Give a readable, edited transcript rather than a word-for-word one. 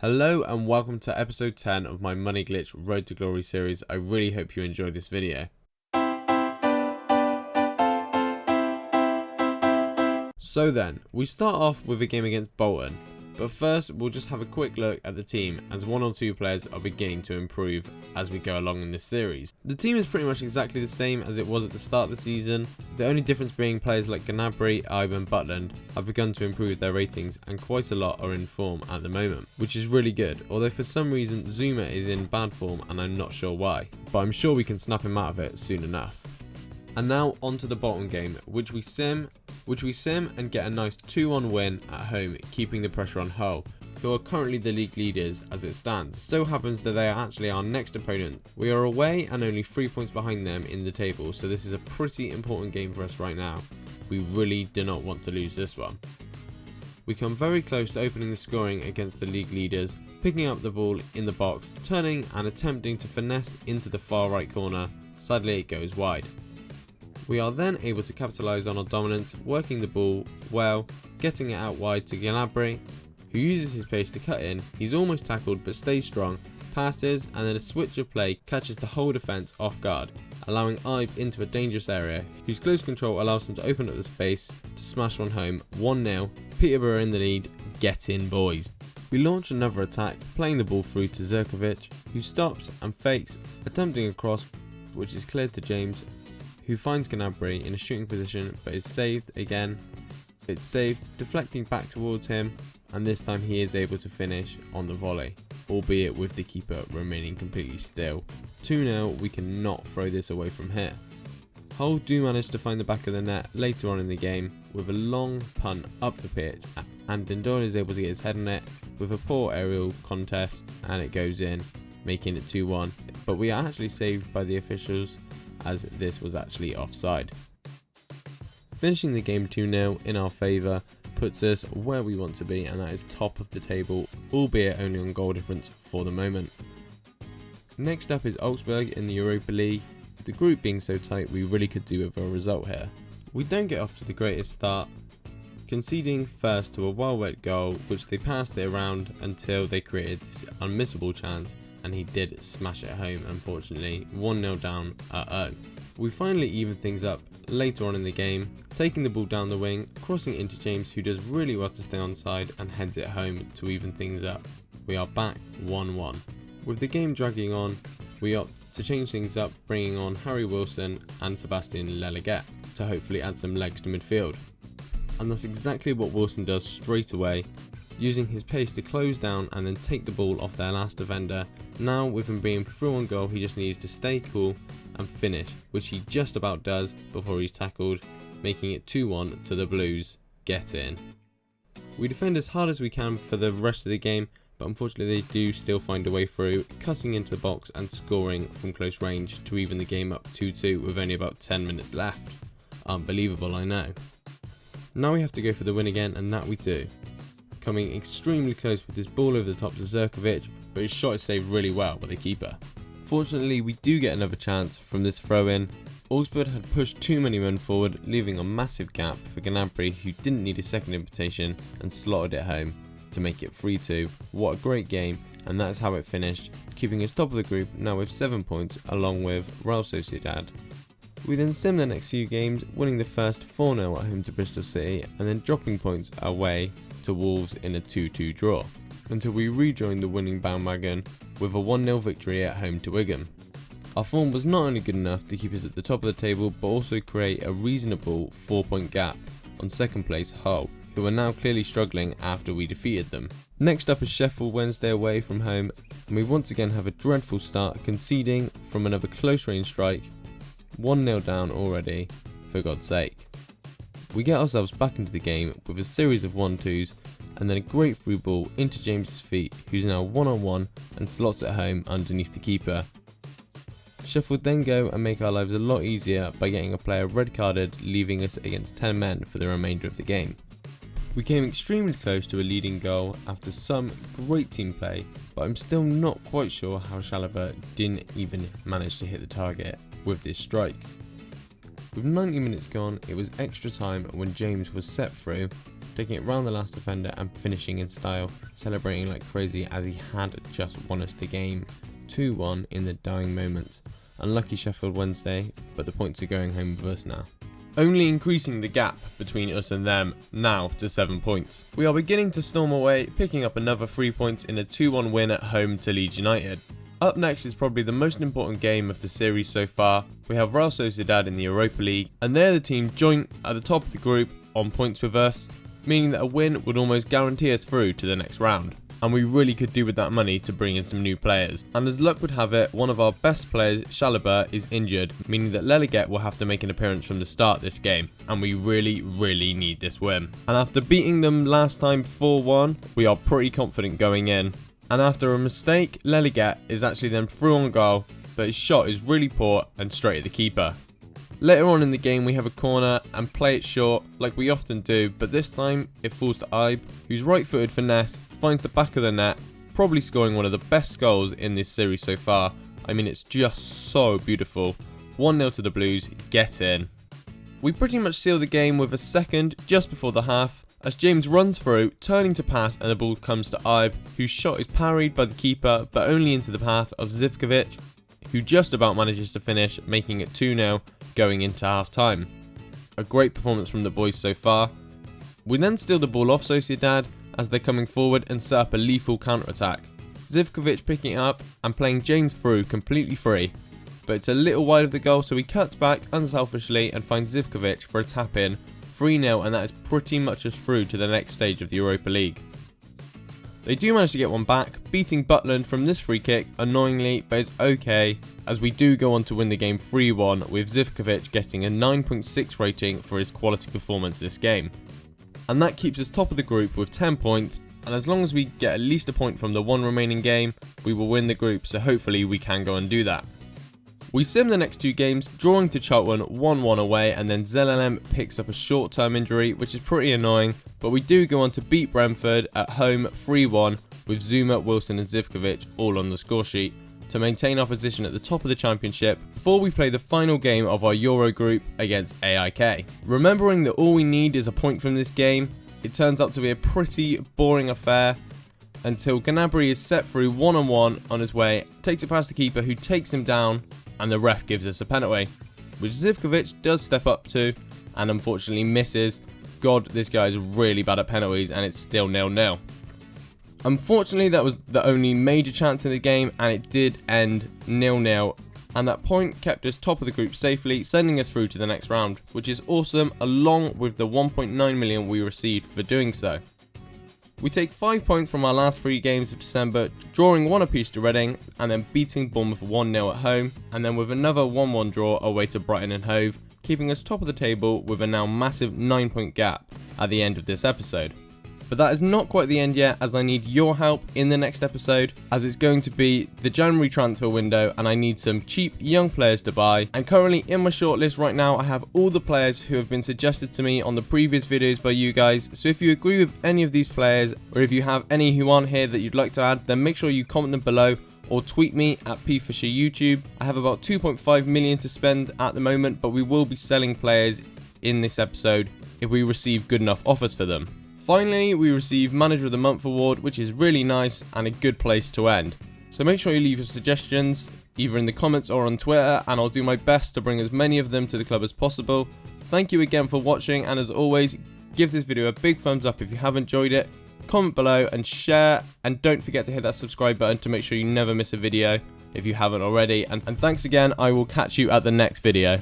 Hello and welcome to episode 10 of my Money Glitch Road to Glory series. I really hope you enjoyed this video. So then, we start off with a game against Bolton, but first we'll just have a quick look at the team as one or two players are beginning to improve as we go along in this series. The team is pretty much exactly the same as it was at the start of the season, the only difference being players like Gnabry, Ibe and Butland have begun to improve their ratings and quite a lot are in form at the moment, which is really good, although for some reason Zuma is in bad form and I'm not sure why, but I'm sure we can snap him out of it soon enough. And now onto the Bolton game, which we sim and get a nice 2-1 win at home, keeping the pressure on Hull, who are currently the league leaders as it stands. So happens that they are actually our next opponent. We are away and only 3 points behind them in the table, so this is a pretty important game for us right now. We really do not want to lose this one. We come very close to opening the scoring against the league leaders, picking up the ball in the box, turning and attempting to finesse into the far right corner. Sadly it goes wide. We are then able to capitalise on our dominance, working the ball well, getting it out wide to Gnabry, who uses his pace to cut in. He's almost tackled but stays strong, passes, and then a switch of play catches the whole defence off guard, allowing Ibe into a dangerous area, whose close control allows him to open up the space to smash one home. 1-0, Peterborough in the lead. Get in, boys. We launch another attack, playing the ball through to Zirkovic, who stops and fakes, attempting a cross which is cleared to James, who finds Gnabry in a shooting position but is saved again. It's saved, deflecting back towards him, and this time he is able to finish on the volley, albeit with the keeper remaining completely still. 2-0, we cannot throw this away from here. Hull do manage to find the back of the net later on in the game with a long punt up the pitch, and Dindor is able to get his head on it with a poor aerial contest and it goes in, making it 2-1, but we are actually saved by the officials as this was actually offside. Finishing the game 2-0 in our favour puts us where we want to be, and that is top of the table, albeit only on goal difference for the moment. Next up is Augsburg in the Europa League. With the group being so tight, we really could do with a result here. We don't get off to the greatest start, conceding first to a well-worked goal which they passed it around until they created this unmissable chance, and he did smash it home, unfortunately. 1-0 down at home. We finally even things up later on in the game, taking the ball down the wing, crossing it into James, who does really well to stay onside and heads it home to even things up. We are back 1-1. With the game dragging on, we opt to change things up, bringing on Harry Wilson and Sebastian Leleget to hopefully add some legs to midfield. And that's exactly what Wilson does straight away, using his pace to close down and then take the ball off their last defender. Now with him being through on goal, he just needs to stay cool and finish, which he just about does before he's tackled, making it 2-1 to the Blues. Get in. We defend as hard as we can for the rest of the game, but unfortunately they do still find a way through, cutting into the box and scoring from close range to even the game up 2-2 with only about 10 minutes left. Unbelievable, I know. Now we have to go for the win again, and that we do. Coming extremely close with this ball over the top to Zirkovic, but his shot is saved really well by the keeper. Fortunately, we do get another chance from this throw-in. Augsburg had pushed too many men forward, leaving a massive gap for Gnabry, who didn't need a second invitation and slotted it home to make it 3-2. What a great game, and that's how it finished, keeping us top of the group now with 7 points along with Real Sociedad. We then sim the next few games, winning the first 4-0 at home to Bristol City and then dropping points away to Wolves in a 2-2 draw, until we rejoined the winning bandwagon with a 1-0 victory at home to Wigan. Our form was not only good enough to keep us at the top of the table, but also create a reasonable 4-point gap on second place Hull, who are now clearly struggling after we defeated them. Next up is Sheffield Wednesday away from home, and we once again have a dreadful start, conceding from another close range strike. 1-0 down already, for God's sake. We get ourselves back into the game with a series of 1-2s and then a great through ball into James's feet, who's now 1-on-1 and slots it home underneath the keeper. Sheffield then go and make our lives a lot easier by getting a player red carded, leaving us against 10 men for the remainder of the game. We came extremely close to a leading goal after some great team play, but I'm still not quite sure how Chalobah didn't even manage to hit the target with this strike. With 90 minutes gone, it was extra time when James was set through taking it round the last defender and finishing in style, celebrating like crazy as he had just won us the game 2-1 in the dying moments. Unlucky Sheffield Wednesday, but the points are going home with us now. Only increasing the gap between us and them now to 7 points. We are beginning to storm away, picking up another 3 points in a 2-1 win at home to Leeds United. Up next is probably the most important game of the series so far. We have Real Sociedad in the Europa League, and they're the team joint at the top of the group on points with us, meaning that a win would almost guarantee us through to the next round. And we really could do with that money to bring in some new players. And as luck would have it, one of our best players, Chalobah, is injured, meaning that Leliget will have to make an appearance from the start this game, and we really need this win. And after beating them last time 4-1, we are pretty confident going in. And after a mistake, Leliget is actually then through on goal, but his shot is really poor and straight at the keeper. Later on in the game we have a corner and play it short like we often do, but this time it falls to Ibe, whose right-footed finesse finds the back of the net, probably scoring one of the best goals in this series so far. I mean, it's just so beautiful. 1-0 to the Blues, get in. We pretty much seal the game with a second just before the half, as James runs through, turning to pass, and the ball comes to Ibe, whose shot is parried by the keeper but only into the path of Zivkovic, who just about manages to finish, making it 2-0 going into half time. A great performance from the boys so far. We then steal the ball off Sociedad as they're coming forward and set up a lethal counter-attack. Zivkovic picking it up and playing James through completely free, but it's a little wide of the goal, so he cuts back unselfishly and finds Zivkovic for a tap in, 3-0, and that is pretty much us through to the next stage of the Europa League. They do manage to get one back, beating Butland from this free kick, annoyingly, but it's okay, as we do go on to win the game 3-1, with Zivkovic getting a 9.6 rating for his quality performance this game. And that keeps us top of the group with 10 points, and as long as we get at least a point from the one remaining game, we will win the group, so hopefully we can go and do that. We sim the next two games, drawing to Cheltenham 1-1 away, and then Zelalem picks up a short-term injury, which is pretty annoying, but we do go on to beat Brentford at home 3-1 with Zuma, Wilson and Zivkovic all on the score sheet to maintain our position at the top of the championship before we play the final game of our Euro group against AIK. Remembering that all we need is a point from this game, it turns out to be a pretty boring affair until Gnabry is set through one-on-one on his way, takes it past the keeper who takes him down, and the ref gives us a penalty, which Zivkovic does step up to and unfortunately misses. God, this guy is really bad at penalties, and it's still 0-0. Unfortunately, that was the only major chance in the game, and it did end 0-0, and that point kept us top of the group safely, sending us through to the next round, which is awesome, along with the 1.9 million we received for doing so. We take 5 points from our last 3 games of December, drawing 1 apiece to Reading and then beating Bournemouth 1-0 at home, and then with another 1-1 draw away to Brighton and Hove, keeping us top of the table with a now massive 9-point gap at the end of this episode. But that is not quite the end yet, as I need your help in the next episode, as it's going to be the January transfer window and I need some cheap young players to buy. And currently in my shortlist right now I have all the players who have been suggested to me on the previous videos by you guys, so if you agree with any of these players, or if you have any who aren't here that you'd like to add, then make sure you comment them below or tweet me at pfisheryoutube. I have about 2.5 million to spend at the moment, but we will be selling players in this episode if we receive good enough offers for them. Finally, we receive Manager of the Month award, which is really nice and a good place to end. So make sure you leave your suggestions either in the comments or on Twitter, and I'll do my best to bring as many of them to the club as possible. Thank you again for watching, and as always, give this video a big thumbs up if you have enjoyed it, comment below and share, and don't forget to hit that subscribe button to make sure you never miss a video if you haven't already. And thanks again, I will catch you at the next video.